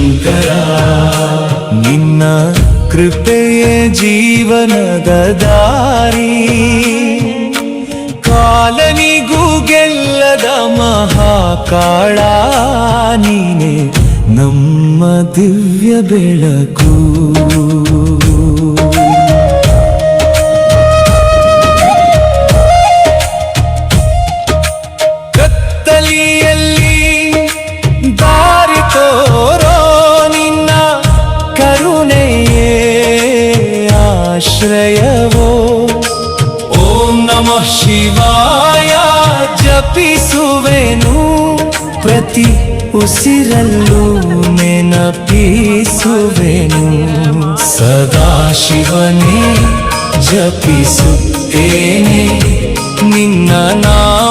ಶಂಕರ. ನಿನ್ನ ಕೃಪೆಯೇ ಜೀವನದ ದಾರಿ, ಕಾಲನಿಗೂ ಗೆಲ್ಲದ ಮಹಾಕಾಳ ನೀನೆ ನಮ್ಮ ದಿವ್ಯ ಬೆಳಕು. ಕತ್ತಲಿಯಲ್ಲಿ ದಾರಿ ತೋರೋ ನಿನ್ನ ಕರುಣೆಯೇ ಆಶ್ರಯವೋ. ಓಂ ನಮಃ ಶಿವಾಯ ಜಪಿಸುವೆನು, ಪ್ರತಿ ಉಸಿರಲ್ಲೂ ನೆನಪಿಸುವೆನು. ಸದಾ ಶಿವನೇ ಜಪಿಸುತ್ತೇನೆ ನಿನ್ನ ನಾಮ